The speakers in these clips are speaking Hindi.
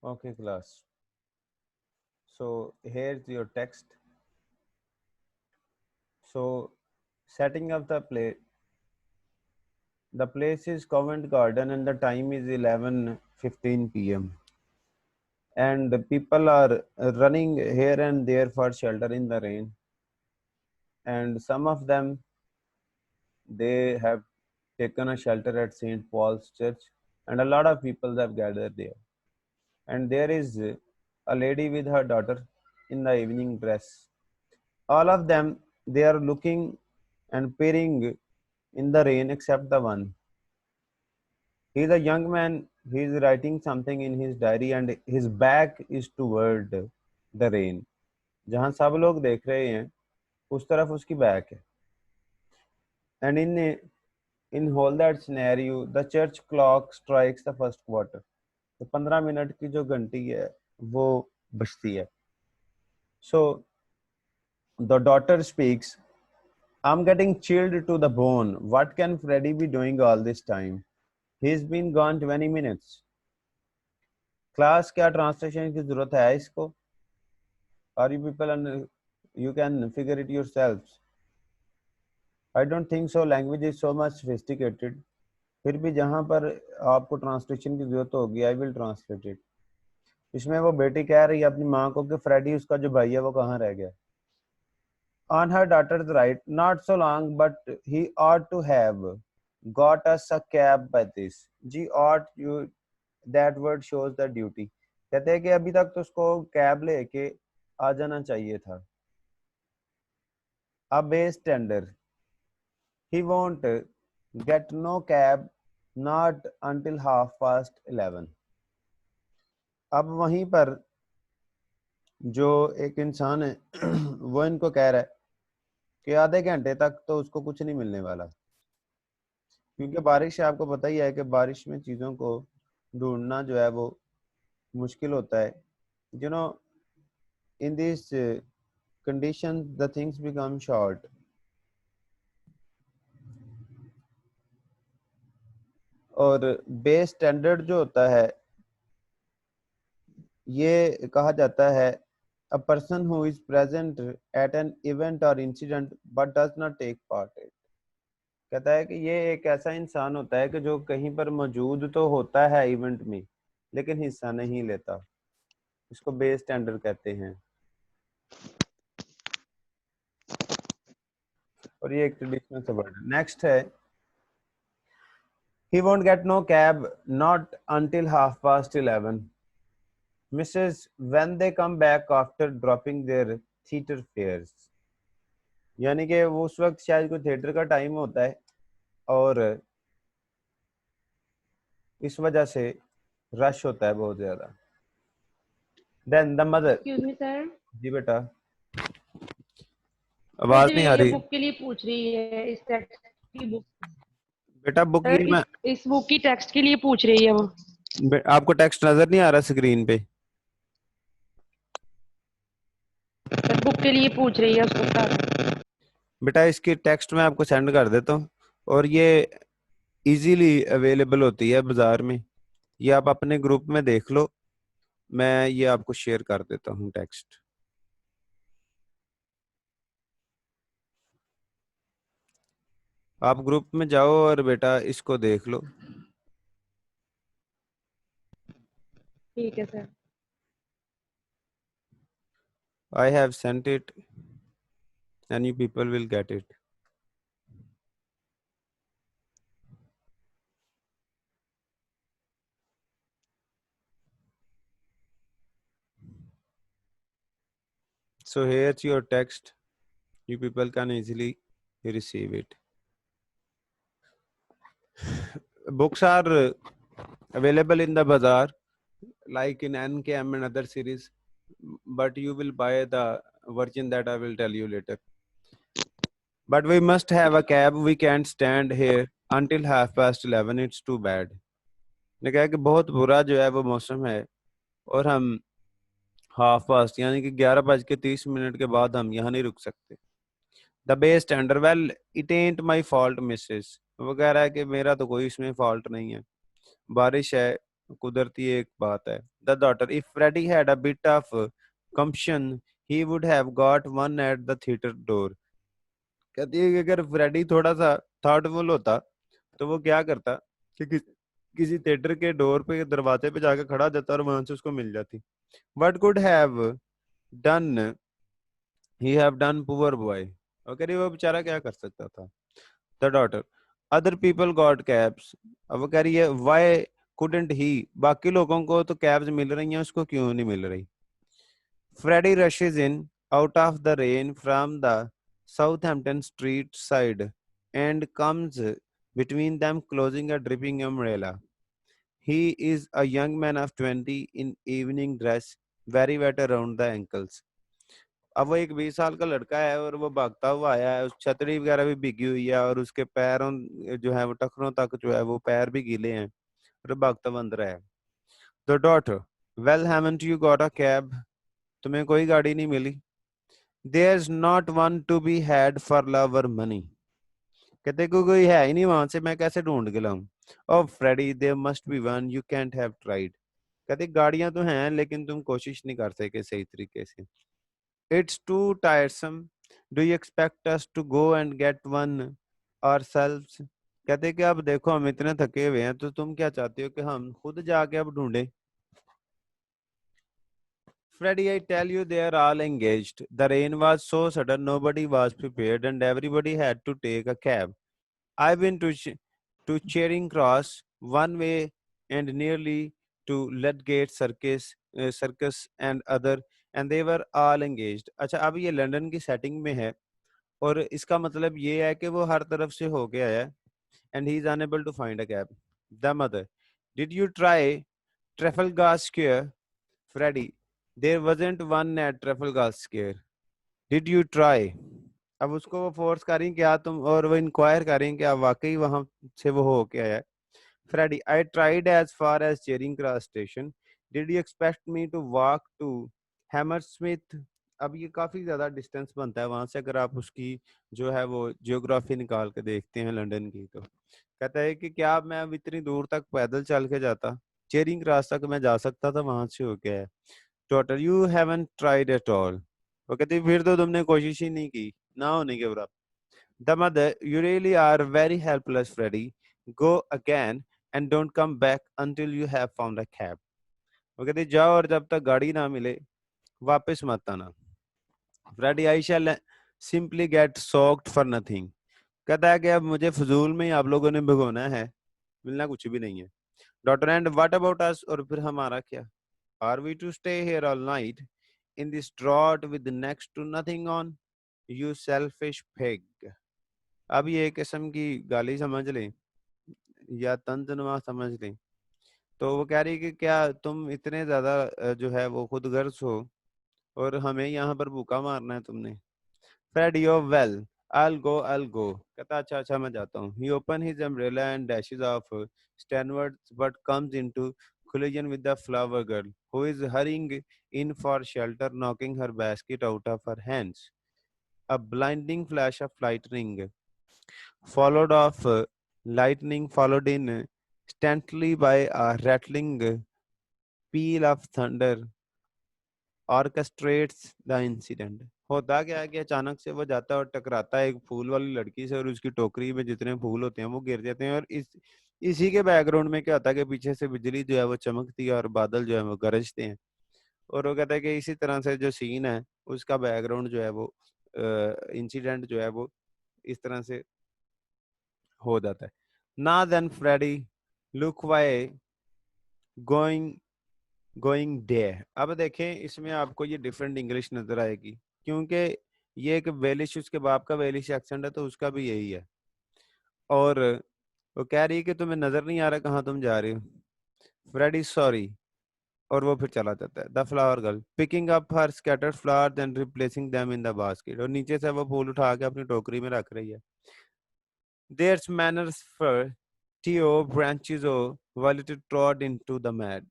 Okay, class. So here's your text. So setting up the place. The place is Covent Garden and the time is 11:15 p.m. And the people are running here and there for shelter in the rain. And some of them, they have taken a shelter at St. Paul's Church, and a lot of people have gathered there. And there is a lady with her daughter in the evening dress. All of them, they are looking and peering in the rain except the one. He is a young man. He is writing something in his diary and his back is toward the rain. जहाँ सब लोग देख रहे हैं उस तरफ उसकी बैक है. And in whole that scenario, the church clock strikes the first quarter. तो 15 मिनट की जो घंटी है वो बजती है. So the daughter speaks. I'm getting chilled to the bone. What can Freddy be doing all this time? He's been gone 20 minutes. Class, क्या translation की जरूरत है इसको? Or you people and you can figure it yourselves. I don't think so. Language is so much sophisticated. फिर भी जहाँ पर आपको ट्रांसलेशन की जरूरत होगी, I will translate it. इसमें वो बेटी कह रही है अपनी माँ को कि फ्रेडी उसका जो भाई है वो कहाँ रह गया. On her daughter's right, not so long, but he ought to have got us a cab by this. G ought you, that word shows the duty. कहते हैं कि अभी तक तो उसको कैब लेके आ जाना चाहिए था. A base tender. He won't get no cab not until 11:30. अब वहीं पर जो एक इंसान है वो इनको कह रहा है कि आधे घंटे तक तो उसको कुछ नहीं मिलने वाला, क्योंकि बारिश है. आपको पता ही है कि बारिश में चीज़ों को ढूंढना जो है वो मुश्किल होता है. You know, in these conditions the things become short. और बेस स्टैंडर्ड जो होता है ये कहा जाता है a person who is present at an event or incident but does not take part in it. कहता है कि ये एक ऐसा इंसान होता है कि जो कहीं पर मौजूद तो होता है इवेंट में लेकिन हिस्सा नहीं लेता. इसको बेस स्टैंडर्ड कहते हैं. और ये एक ट्रेडिशनल सा वर्ड है. नेक्स्ट है he won't get no cab not until 11:30. Mrs. when they come back after dropping their theater fares. यानी कि वो उस वक्त शायद कोई थिएटर का टाइम होता है और इस वजह से रश होता है बहुत ज्यादा. Then the mother. Excuse me, sir. जी बेटा, आवाज नहीं आ रही. बुक के लिए पूछ रही है, इस टेक्स्ट की बुक. बेटा बुक की मैं इस बुक की टेक्स्ट के लिए पूछ रही है वो. आपको टेक्स्ट नजर नहीं आ रहा स्क्रीन पे? सर बुक के लिए पूछ रही है, उसको बता दो. बेटा इसकी टेक्स्ट मैं आपको सेंड कर देता हूँ और ये इजीली अवेलेबल होती है बाजार में. ये आप अपने ग्रुप में देख लो, मैं ये आपको शेयर कर देता हूँ टेक्स्ट. आप ग्रुप में जाओ और बेटा इसको देख लो. ठीक है sir. I have sent it and you people will get it. So here's your text. You people can easily receive it. Books are available in the bazaar like in NKM and other series, but you will buy the version that I will tell you later. But we must have a cab. We can't stand here until 11:30. It's too bad. ने कहा कि बहुत बुरा जो है वो मौसम है और हम 11:30 यानी कि 11:30 के बाद हम यहाँ नहीं रुक सकते. The base standard. Well it ant my fault Mrs. वो कह रहा है कि मेरा तो कोई इसमें फॉल्ट नहीं है. बारिश है कुदरती एक बात है। The daughter, if Freddy had a bit of compassion he would have got one at the theatre door. कहती है कि अगर फ्रेडी थोड़ा सा थॉटफुल होता तो वो क्या करता कि किसी थिएटर के डोर पे दरवाजे पे जाके खड़ा जाता और वहां से उसको मिल जाती। What could have done he have done poor boy. और कह रही वो बेचारा क्या कर सकता था। The daughter, other people got cabs. अब वो कह रही है व्हाई कुडंट ही, बाकी लोगों को तो कैब्स मिल रही हैं, उसको क्यों नहीं मिल रही। Freddy rushes in out of the rain from the Southampton street side and comes between them closing a dripping umbrella. He is a young man of 20 in evening dress, very wet around the ankles. अब वो एक 20 साल का लड़का है और वो भागता हुआ आया है, उस छतरी वगैरह भी भीगी हुई है और उसके पैरों जो है वो टखनों तक जो है वो पैर भी गीले हैं और भागता हुआ अंदर है। The daughter, well haven't you got a cab, तुम्हें कोई गाड़ी नहीं मिली। There is not one to be had for love और मनी। कहते कोई है ही नहीं वहां से, मैं कैसे ढूंढ के लाऊं। Oh Freddy there must be one, you can't have tried. कहते गाड़ियां तो हैं लेकिन तुम कोशिश नहीं कर सके सही तरीके से। It's too tiresome, do you expect us to go and get one ourselves. कहते कि अब देखो हम इतने थके हुए हैं तो तुम क्या चाहते हो कि हम खुद जाके अब ढूंढे। Freddie, I tell you, they are all engaged. The rain was so sudden, nobody was prepared, and everybody had to take a cab. I've been to Charing Cross one way and nearly to Ludgate Circus and other, and they were all engaged. अच्छा, अब ये लंदन की सेटिंग में है और इसका मतलब ये है कि वो हर तरफ से होके आया है and he is unable to find a cab. The mother, did you try Trafalgar Square? Freddie, there wasn't one at Trafalgar Square. Did you try? अब उसको वो फोर्स कर रही क्या तुम, और वो इंक्वायर कर रही क्या वाकई वहां से वो हो के आया। Freddie, I tried as far as Charing Cross Station. Did you expect me to walk to Hammersmith? अब ये काफी ज्यादा डिस्टेंस बनता है वहां से अगर आप उसकी जो है वो जियोग्राफी निकाल के देखते हैं लंदन की। तो कहता है कि क्या मैं अब इतनी दूर तक पैदल चल के जाता, चेरिंग क्रॉस तक मैं जा सकता था वहां से हो गया है। Daughter, you haven't tried at all. वो कहती फिर तो तुमने कोशिश ही नहीं की ना होने के बराबर। The mother, you really are very helpless, Freddie. Go again and don't come back until you have found a cab. वो कहते जाओ और जब तक गाड़ी ना मिले वापस मत आना। Freddie, I shall simply get soaked for nothing. कहता है कि अब मुझे फजूल में ही आप लोगों ने भिगोना है, मिलना कुछ भी नहीं है। Doctor, and what about us, और फिर हमारा क्या। Are we to stay here all night in this draught with next to nothing on, you selfish pig. अब ये एक किस्म की गाली समझ लें या तंजनवा समझ लें। तो वो कह रही कि क्या तुम इतने ज्यादा जो है वो खुद गर्ज हो और हमें यहाँ पर भूखा मारना है तुमने। Fred, you well, I'll go. कहता अच्छा अच्छा मैं जाता हूँ। He opened his umbrella and dashes off Stanward, but comes into collision with the flower girl, who is hurrying in for shelter, knocking her basket out of her hands. A blinding flash of lightning followed in instantly by a rattling peal of thunder orchestrates the incident. होता क्या है कि अचानक से वो जाता है और टकराता है एक फूल वाली लड़की से और उसकी टोकरी में जितने फूल होते हैं वो गिर जाते हैं। और इसी के बैकग्राउंड में क्या होता है कि पीछे से बिजली जो है वो चमकती है और बादल जो है वो गरजते हैं। और वो कहता है कि इसी तरह से जो सीन है उसका बैकग्राउंड जो है वो इंसिडेंट जो है वो इस तरह से हो जाता है। ना then Freddy look why going going day. अब देखें इसमें आपको ये डिफरेंट इंग्लिश नजर आएगी क्योंकि ये एक वेलिश, उसके बाप का वेलिश एक्सेंट है तो उसका भी यही है। और वो कह रही है कि तुम्हें नजर नहीं आ रहा कहाँ तुम जा रहे हो। फ्रेडी सॉरी, और वो फिर चला जाता है। The flower girl picking up her scattered flowers and replacing them in the basket, और नीचे से वो फूल उठा के अपनी टोकरी में रख रही है। There's manners for TO branches oh while it trod into the mad।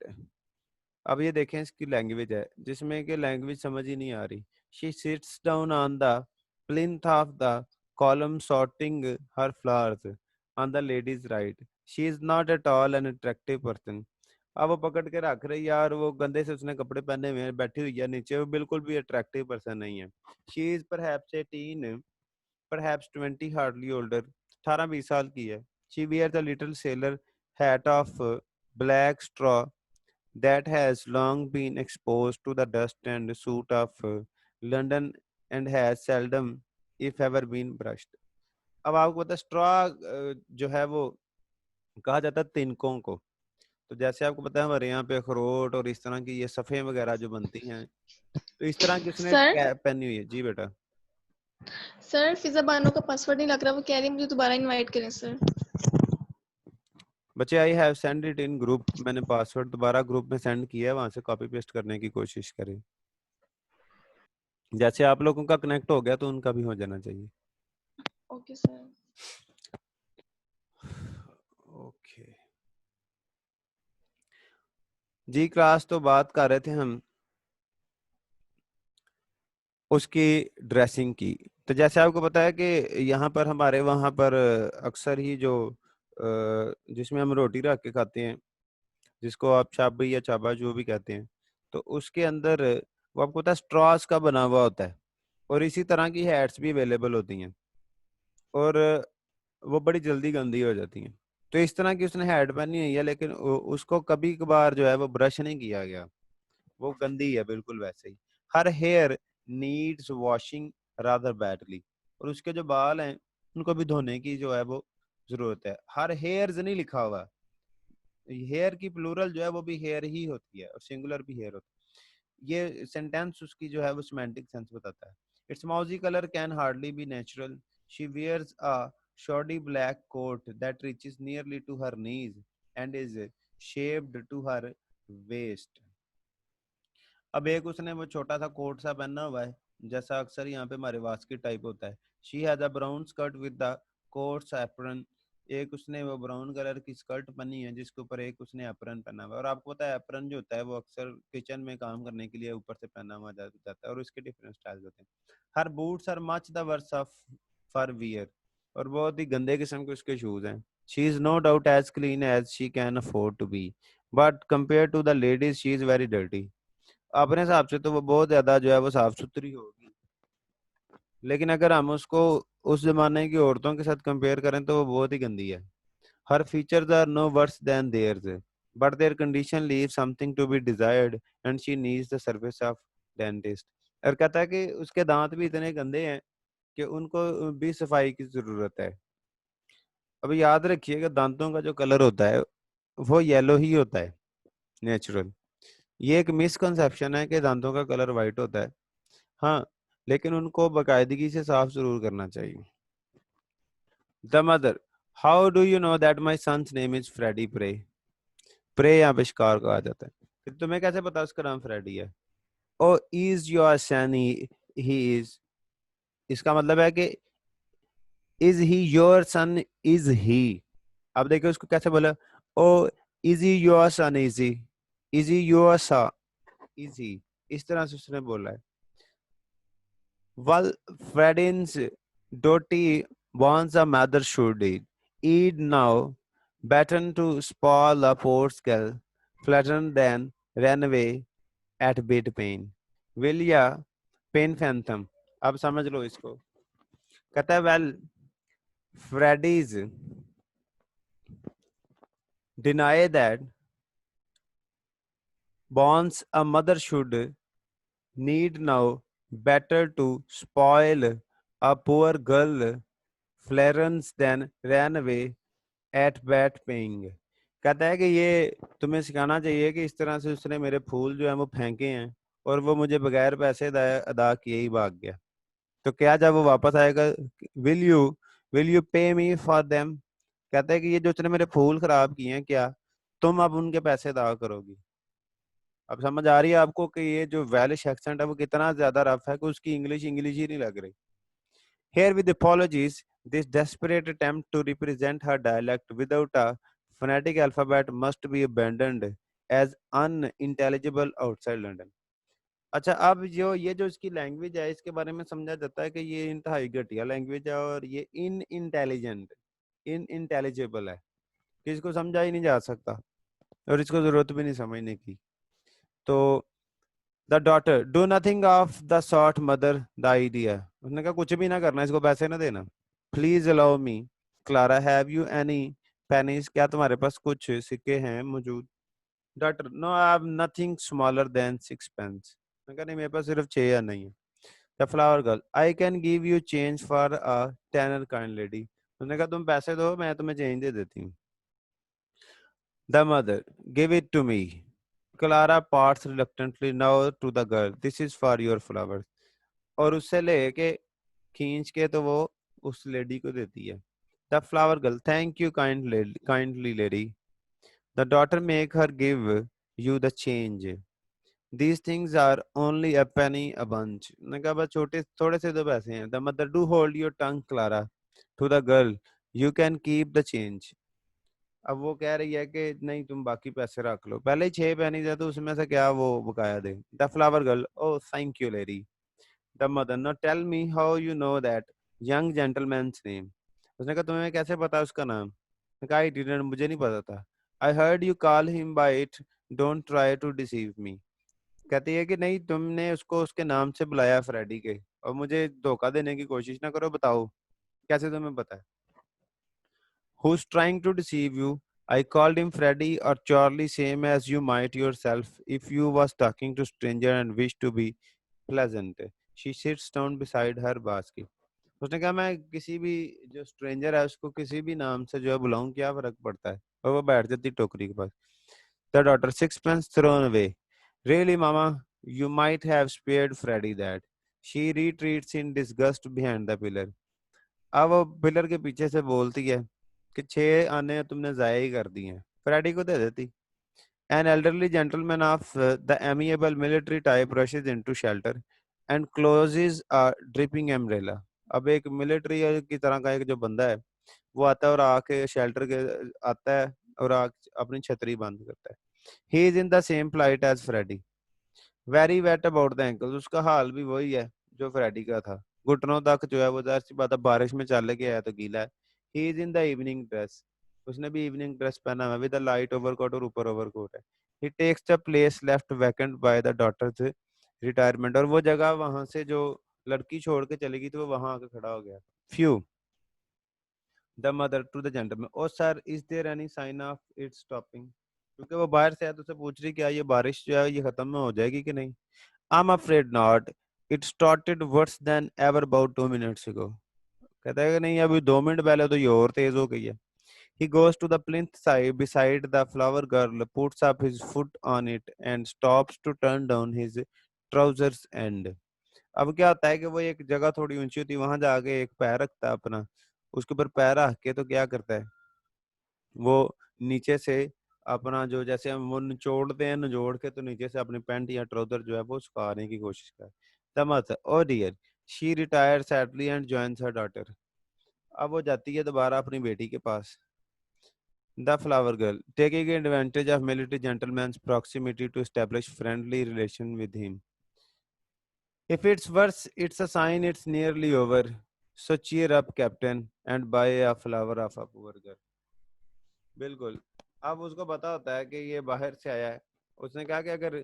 अब ये देखें इसकी लैंग्वेज है जिसमें कि लैंग्वेज समझ ही नहीं आ रही। She seats down on the plinth of the column sorting her flowers on the lady's right. She is not at all an attractive person. अब वो पकड़ के रख रही यार, वो गंदे से उसने कपड़े पहने हुए हैं, बैठी हुई है नीचे, वो बिल्कुल भी अट्रैक्टिव पर्सन नहीं है। She is perhaps 18, perhaps 20, hardly older, 18-20 साल की है। She wears a little sailor hat of black straw that has long been exposed to the dust and soot of London and has seldom, if ever, been brushed. अब आपको पता है स्ट्रॉ जो है वो कहा जाता है तिनकों को। तो जैसे आपको पता है हमारे यहाँ पे अखरोट और इस तरह की ये सफ़े वगैरह जो बनती हैं, तो इस तरह की उसने सर कैप पहनी हुई है। जी बेटा। सर फिजा बानो का पासवर्ड नहीं लग रहा, वो कह रही है मुझे दोबारा इनवाइट करें सर। बच्चे I have send it in group, मैंने पासवर्ड दोबारा ग्रुप में सेंड किया है, वहां से कॉपी पेस्ट करने की कोशिश करें। जैसे आप लोगों का कनेक्ट हो गया तो उनका भी हो जाना चाहिए। Okay sir. ओके जी, क्लास तो बात कर रहे थे हम उसकी ड्रेसिंग की। तो जैसे आपको पता है कि यहाँ पर हमारे वहाँ पर अक्सर ही जो जिसमें हम रोटी रख के खाते हैं, जिसको आप चाबी या चाबा जो भी कहते हैं, तो उसके अंदर वो आपको पता है स्ट्रॉस का बना हुआ होता है, और इसी तरह की हैट्स भी अवेलेबल होती हैं, और वो बड़ी जल्दी गंदी हो जाती हैं। तो इस तरह की उसने हैट पहनी हुई है, लेकिन उसको कभी कभार जो है वो ब्रश नहीं किया गया, वो गंदी है बिल्कुल वैसे ही। Her hair needs washing rather badly, और उसके जो बाल हैं उनको भी धोने की जो है वो जरूरत है। हर हेयर्स नहीं लिखा हुआ, हेयर की प्लूरल जो है वो भी हेयर ही होती है और सिंगुलर भी हेयर होता है। ये सेंटेंस उसकी जो है वो सिमेंटिक सेंस बताता है। It's mousy colour can hardly be natural, she wears a shoddy black coat that reaches nearly to her knees and is shaped to her waist. अब एक उसने वो छोटा सा कोट सा पहना हुआ है, जैसा अक्सर यहाँ पे हमारे वास्की टाइप होता है। She has a brown skirt with the quotes apron, एक उसने वो ब्राउन कलर की स्कर्ट पहनी है जिसके ऊपर एक उसने एप्रन पहना हुआ है। और आपको पता है एप्रन जो होता है वो अक्सर किचन में काम करने के लिए ऊपर से पहना हुआ जाता है, और उसके डिफरेंट स्टाइल्स होते हैं। Her boots are much the worse of for wear, और बहुत ही गंदे किस्म के उसके शूज हैं। She is no doubt as clean as she can afford to be, but compare to the ladies she is very dirty. अपने हिसाब से तो वो बहुत ज्यादा जो है वो साफ सुथरी होगी, लेकिन अगर हम उसको उस जमाने की औरतों के साथ कंपेयर करें तो वो बहुत ही गंदी है। Her features are no worse than theirs, but their condition leave something to be desired and she needs the service of dentist. और कहता है कि उसके दांत भी इतने गंदे हैं कि उनको भी सफाई की जरूरत है। अब याद रखिएगा दांतों का जो कलर होता है वो येलो ही होता है नेचुरल। ये एक मिसकंसेप्शन है कि दांतों का कलर वाइट होता है, हाँ, लेकिन उनको बाकायदगी से साफ जरूर करना चाहिए। The mother, how do you know that my son's name is Freddy pray. Pray यहाँ पे शिकार कहा जाता है, फिर तुम्हें कैसे पता उसका नाम फ्रेडी है। Oh is your son he is, इसका मतलब है कि is he your son, is he. अब देखिए उसको कैसे बोला, oh is he your son, is he your son, is he, इस तरह से उसने बोला है। Well, Fredin's Doty wants a mother should eat now, better to spoil a poor skull, flatten than ran away at bit pain. Vilya pain phantom. अब समझ लो इसको। कहता है well, Freddy's deny that bonds a mother should need now, better to spoil a poor girl, Florence then ran away eight bat paying. कहता है कि ये तुम्हें सिखाना चाहिए कि इस तरह से उसने मेरे फूल जो है वो फेंके हैं और वो मुझे बगैर पैसे अदा किए ही भाग गया। तो क्या जब वो वापस आएगा, विल यू पे मी फॉर देम। कहता है कि ये जो उसने मेरे फूल खराब किए हैं, क्या तुम अब उनके पैसे अदा करोगी। अब समझ आ रही है आपको कि ये जो वेलिश एक्सेंट है वो कितना ज्यादा रफ है कि उसकी इंग्लिश इंग्लिश ही नहीं लग रही। Here with apologies, this desperate attempt to represent her dialect without a phonetic alphabet must be abandoned as unintelligible outside London. अच्छा, अब जो ये जो इसकी लैंग्वेज है इसके बारे में समझा जाता है कि ये इंतहाई घटिया लैंग्वेज है और ये इन इंटेलिजेबल है, कि इसको समझा ही नहीं जा सकता। और इसको जरूरत भी नहीं समझने की। तो the daughter do nothing of the sort mother the idea, उसने कहा कुछ भी ना करना, इसको पैसे ना देना। Please allow me Clara have you any pennies, क्या तुम्हारे पास कुछ सिक्के हैं मौजूद? Daughter no I have nothing smaller than 6 pence, मैं कहा नहीं मेरे पास सिर्फ 6 या नहीं है। The flower girl I can give you change for a tenner kind lady, उसने कहा तुम पैसे दो मैं तुम्हें चेंज दे देती हूँ। The mother give it to me, Clara parts reluctantly now to the girl, this is for your flowers, और उससे लेके खींच के तो वो उस लेडी को देती है। The flower girl thank you kindly lady, the daughter make her give you the change, these things are only a penny a bunch, मैंने कहा बस छोटे थोड़े से दो पैसे हैं। The mother do hold your tongue Clara to the girl, you can keep the change, अब वो कह रही है कि नहीं तुम बाकी पैसे रख लो, पहले ही 6 pennies है तो उसमें से क्या वो बकाया दे। The flower girl oh thank you lady, the mother no tell me how you know that young gentleman's name, उसने कहा तुम्हें कैसे पता उसका नाम? मैंने कहा आई डिडंट, मुझे नहीं पता था। I heard you call him by it, don't try to deceive me, कहती है कि नहीं तुमने उसको उसके नाम से बुलाया फ्रेडी के, और मुझे धोखा देने की कोशिश ना करो, बताओ कैसे तुम्हें पता है? Who's trying to deceive you? I called him Freddy or Charlie, same as you might yourself if you was talking to stranger and wish to be pleasant. She sits down beside her basket. उसने कहा मैं किसी भी जो स्ट्रेंजर है उसको किसी भी नाम से जो है बुलाऊं, क्या फर्क पड़ता है, और वो बैठ जाती टोकरी के पास। The daughter 6 pence thrown away. Really, Mama, you might have spared Freddy that. She retreats in disgust behind the pillar. अब वो पिलर के पीछे से बोलती है कि 6 आने तुमने जाया ही कर दिए हैं, फ्रेडी को दे देती। An elderly gentleman of the amiable military type rushes into shelter and closes a dripping umbrella. अब एक मिलिट्री की तरह का एक जो बंदा है वो आता है और आके शेल्टर के आता है और अपनी छतरी बंद करता है। He is in the same plight as Freddy. Very wet about the ankles, उसका हाल भी वही है जो फ्रेडी का था, घुटनों तक जो है वो जाहिर सी बात है बारिश में चल के आया तो गीला है। He is in the evening dress, उसने भी इवनिंग ड्रेस पहना है विद अ लाइट ओवरकोट, और ऊपर ओवरकोट है। He takes the place left vacant by the daughter's retirement, और वो जगह वहां से जो लड़की छोड़ के चली गई तो वो वहां आके खड़ा हो गया। Phew the mother to the gentleman oh sir is there any sign of it stopping, क्योंकि वो बाहर से है तो उसे पूछ रही क्या ये बारिश जो है ये खत्म हो जाएगी कि नहीं। I'm afraid not. It started worse than ever about 2 minutes ago. कहता है कि नहीं अभी 2 मिनट पहले तो ये और तेज हो गई है। He goes to the plinth side beside the flower girl, puts up his foot on it and stops to turn down his trousers end. अब क्या होता है कि वो एक जगह थोड़ी ऊंची होती है वहां जाके एक पैर रखता है अपना, उसके ऊपर पैर रख के तो क्या करता है वो नीचे से अपना जो जैसे हम वो निचोड़ते हैं निचोड़ के तो नीचे से अपनी पैंट या ट्राउजर जो है वो सुखाने की कोशिश कर। तमस oh dear, she retire sadly and joins her daughter, अब वो जाती है दोबारा अपनी बेटी के पास। The flower girl taking advantage of military gentleman's proximity to establish friendly relation with him, if it's worse it's a sign it's nearly over, so cheer up captain and buy a flower of a poor girl. बिल्कुल, अब उसको पता होता है कि ये बाहर से आया है, उसने कहा कि अगर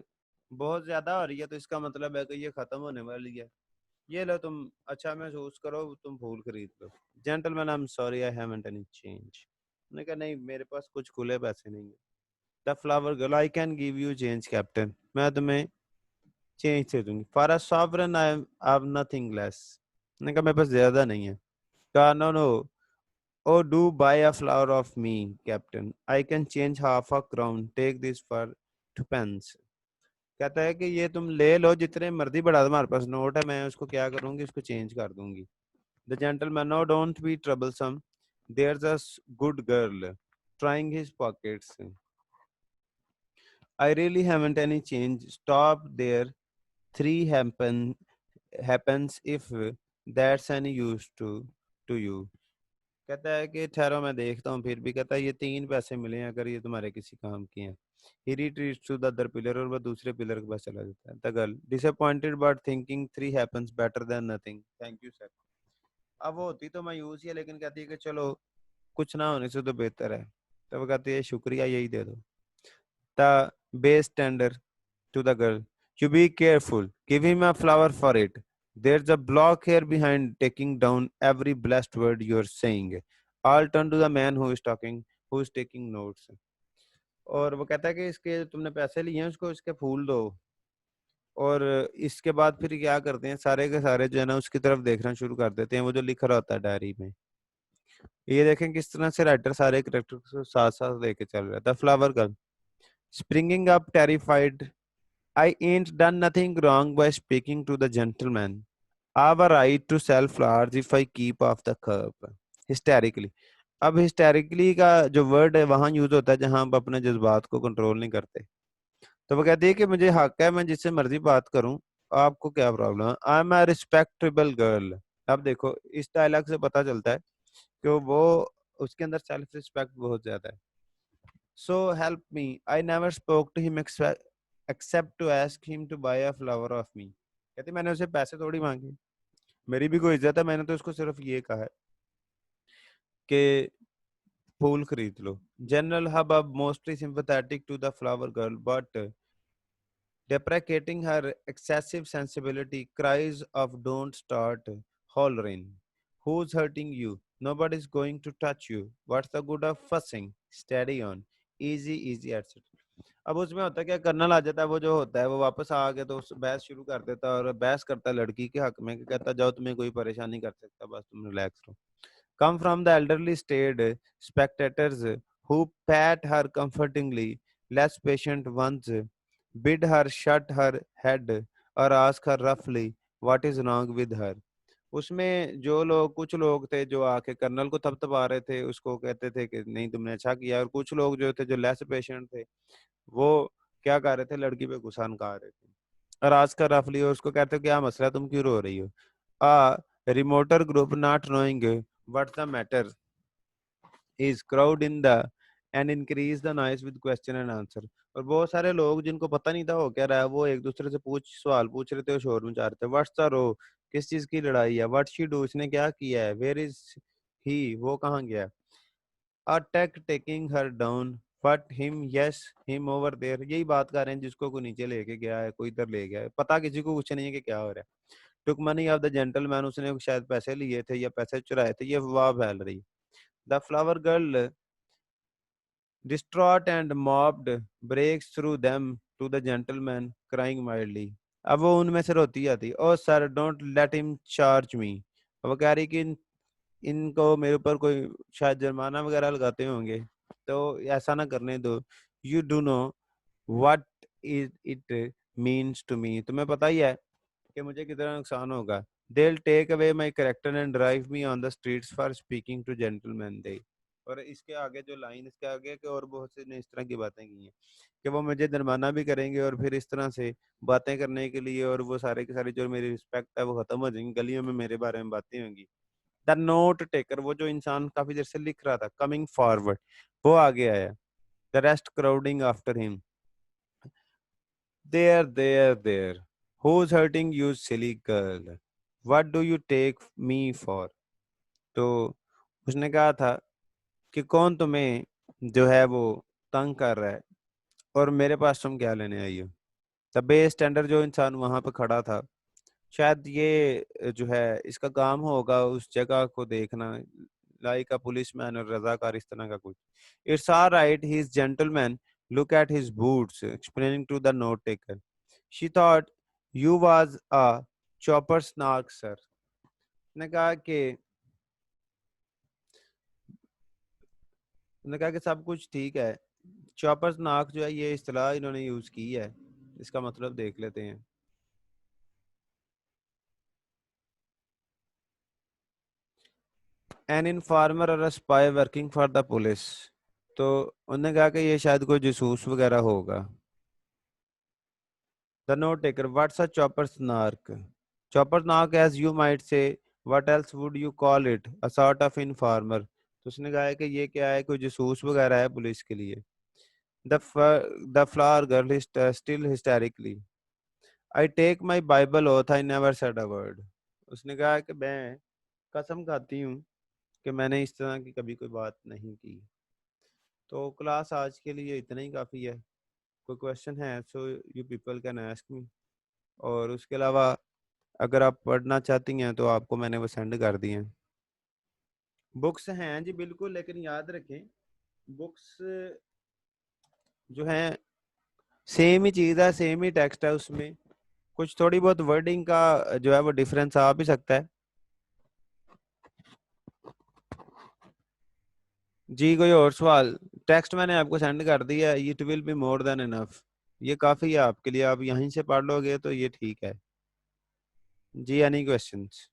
बहुत ज्यादा हो रही है तो इसका मतलब है कि ये खत्म होने वाली है, ये लो तुम अच्छा महसूस करो तुम फूल खरीद लो। Gentleman I am sorry I haven't any change, उसने कहा नहीं मेरे पास कुछ खुले पैसे नहीं है। The flower girl I can give you change captain, मैं तुम्हें चेंज दे दूंगी। For a sovereign I have nothing less, उसने कहा मेरे पास ज्यादा नहीं है। कहा no no, oh, do buy a flower of me, Captain. I can change half a crown. Take this for 2 pence. कहता है कि ये तुम ले लो जितने मर्जी बढ़ा दो, हमारे पास नोट है, मैं उसको क्या करूंगी उसको चेंज कर दूंगी। The gentleman, no, don't be troublesome. There's a good girl trying his pockets. I really haven't any change. Stop there. Three happens if that's any use to you. कहता है कि ठहरो मैं देखता हूँ, फिर भी कहता है ये 3 पैसे मिले हैं अगर ये तुम्हारे किसी काम की हैं। He retreats to the other pillar, और वह दूसरे पिलर के पास चला जाता है। The girl disappointed but thinking 3 happens better than nothing. Thank you sir. अब वो होती तो मायूस ही है लेकिन कहती है कि चलो कुछ ना होने से तो बेहतर है, तो वो कहती है शुक्रिया यही दे दो। The base tender to the girl, you be careful, give him a flower for it. There's a block here behind taking down every blessed word you're saying. I'll turn to the man who is talking, who is taking notes. और वो कहता है कि इसके तुमने पैसे लिए हैं, उसको इसके फूल दो। और इसके बाद फिर क्या करते हैं, सारे के सारे जो है ना उसकी तरफ देखना शुरू कर देते हैं, वो जो लिख रहा होता है डायरी में। ये देखें किस तरह से राइटर सारे कैरेक्टर को साथ साथ लेके चल रहा है। The flower girl springing up terrified, I ain't done nothing wrong by speaking to the gentleman. I have a right to sell flowers if I keep off the curb. Hysterically. अब hysterically का जो वर्ड है वहां यूज होता है जहां हम अपने जज्बात को कंट्रोल नहीं करते। तो वो कहती है कि मुझे हक है, मैं जिससे मर्जी बात करूं, आपको क्या प्रॉब्लम है? I am a respectable girl. अब देखो इस डायलॉग से पता चलता है कि वो उसके अंदर सेल्फ रिस्पेक्ट बहुत ज्यादा है। So help me, I never spoke to him except to ask him to buy a flower of me. कहती मैंने उसे पैसे थोड़ी मांगे, मेरी भी कोई इज्जत है, मैंने तो उसको सिर्फ ये कहा है कि फूल खरीद लो। General hubbub, mostly sympathetic to the flower girl, but deprecating her excessive sensibility, cries of don't start hollering. Who's hurting you? Nobody's going to touch you. What's the good of fussing? Steady on. Easy, easy, etc. अब उसमें होता है क्या, कर्नल आ जाता है, वो जो होता है वो वापस आ के तो उस बहस शुरू कर देता है और बहस करता है लड़की के हक में, कहता जाओ तुम्हें कोई परेशान नहीं कर सकता, बस तुम रिलैक्स रहो। Come from the elderly staid spectators who pat her comfortingly, less patient ones bid her shut her head or ask her roughly what is wrong with her. उसमें जो लोग, कुछ लोग थे जो आके कर्नल को थपथपा रहे थे, उसको कहते थे कि नहीं तुमने अच्छा किया, और कुछ लोग जो थे जो लेस पेशेंट थे वो क्या कर रहे थे, लड़की पे गुस्सा निकाल रहे थे। और आज का रफली उसको कहते हो क्या मसला, तुम क्यों रो रही हो? A remoter group not knowing what the matter is crowd in the and increase the noise with question and answer. और बहुत सारे लोग जिनको पता नहीं था हो क्या रहा है, वो एक दूसरे से सवाल पूछ रहे थे और शोर मचा रहे थे। व्हाट्स द रो, किस चीज की लड़ाई है? व्हाट शी डू, इसने क्या किया है? वेयर इज ही, वो कहाँ गया? A take taking her down, but him yes him over there, यही बात कर रहे हैं जिसको कोई नीचे लेके गया है, कोई इधर ले गया है, पता किसी को कुछ नहीं है कि क्या हो रहा है। टुक मनी ऑफ द जेंटलमैन, उसने शायद पैसे लिए थे या पैसे चुराए थे, ये अफवाह फैल रही। The flower girl distraught and mobbed breaks through them to the gentleman crying mildly. अब वो उनमें से रोती आती, oh sir don't let him charge me. वो कह रही कि इनको मेरे ऊपर कोई शायद जुर्माना वगैरह लगाते होंगे, तो ऐसा ना करने दो। You do know what is it means to me, तुम्हें पता ही है कि मुझे कितना नुकसान होगा। They'll take away my character and drive me on the streets for speaking to gentlemen they। और इसके आगे जो लाइन इसके आगे कि और बहुत से ने इस तरह की बातें की हैं कि वो मुझे जुर्माना भी करेंगे और फिर इस तरह से बातें करने के लिए, और वो सारे के सारे जो मेरी रिस्पेक्ट है वो खत्म हो जाएंगी, गलियों में मेरे बारे में बातें होंगी। द नोट टेकर, वो जो इंसान काफी देर से लिख रहा था, कमिंग फॉरवर्ड, वो आगे आया। The rest crowding after him, there who's hurting you silly girl, what do you take me for। तो उसने कहा था कि कौन तुम्हें जो है वो तंग कर रहा है और मेरे पास तुम क्या लेने आई हो। द बेस टेंडर, जो इंसान वहां पे खड़ा था, शायद ये जो है इसका काम होगा उस जगह को देखना, लाइक अ पुलिसमैन और रजाकार, इस तरह का कुछ। It's all right he is gentleman, look at his boots, explaining to the note taker. She thought you was a copper's nark sir. उन्होंने कहा कि सब कुछ ठीक है। चॉपर स्नार्क जो है ये इस्तेलाह इन्होंने यूज की है, इसका मतलब देख लेते हैं। एन इन्फॉर्मर और spy working for the police, तो उन्होंने कहा कि ये शायद कोई जासूस वगैरह होगा। The note taker, what's a copper's nark? Copper's nark as you might say, what else would you call it, a sort of informer. तो उसने कहा है कि ये क्या है, कोई जासूस वगैरह है पुलिस के लिए। The flower girl still hysterically, I take my Bible oath I never said a word. उसने कहा कि मैं कसम खाती हूँ कि मैंने इस तरह की कभी कोई बात नहीं की। तो क्लास आज के लिए इतना ही काफ़ी है। कोई क्वेश्चन है so you people can ask me. और उसके अलावा अगर आप पढ़ना चाहती हैं तो आपको मैंने वो सेंड कर दिए हैं। बुक्स हैं जी बिल्कुल, लेकिन याद रखें बुक्स जो हैं सेम ही चीज़ है, सेम ही टेक्स्ट है, उसमें कुछ थोड़ी बहुत वर्डिंग का जो है वो डिफरेंस आ भी सकता है। जी कोई और सवाल? टेक्स्ट मैंने आपको सेंड कर दिया है, it will be more than enough, ये काफ़ी है आपके लिए, आप यहीं से पढ़ लोगे तो ये ठीक है जी। Any questions?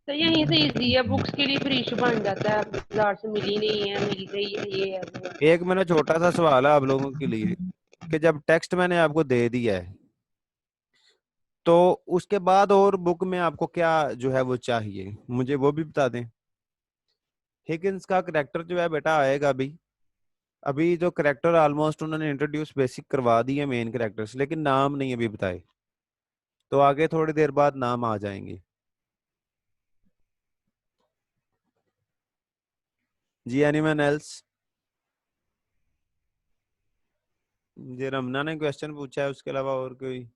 तो यहीं से इजी है, बुक्स के लिए फिर इशू बन जाता है, बाजार से मिली नहीं है, मिल गई है, ये है वो है। एक मेरा छोटा सा सवाल है आप लोगों के लिए कि जब टेक्स्ट मैंने आपको दे दिया है तो उसके बाद और बुक में आपको क्या जो है वो चाहिए, मुझे वो भी बता दें। हिगिंस का करेक्टर जो है बेटा आएगा अभी, अभी जो करेक्टर ऑलमोस्ट उन्होंने इंट्रोड्यूस बेसिक करवा दिए मेन करेक्टर्स, लेकिन नाम नहीं अभी बताए, तो आगे थोड़ी देर बाद नाम आ जाएंगे जी। Anyone else? जी रमना ने क्वेश्चन पूछा है, उसके अलावा और कोई?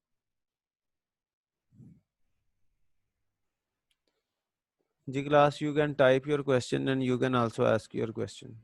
जी class, you can type your question and you can also ask your question.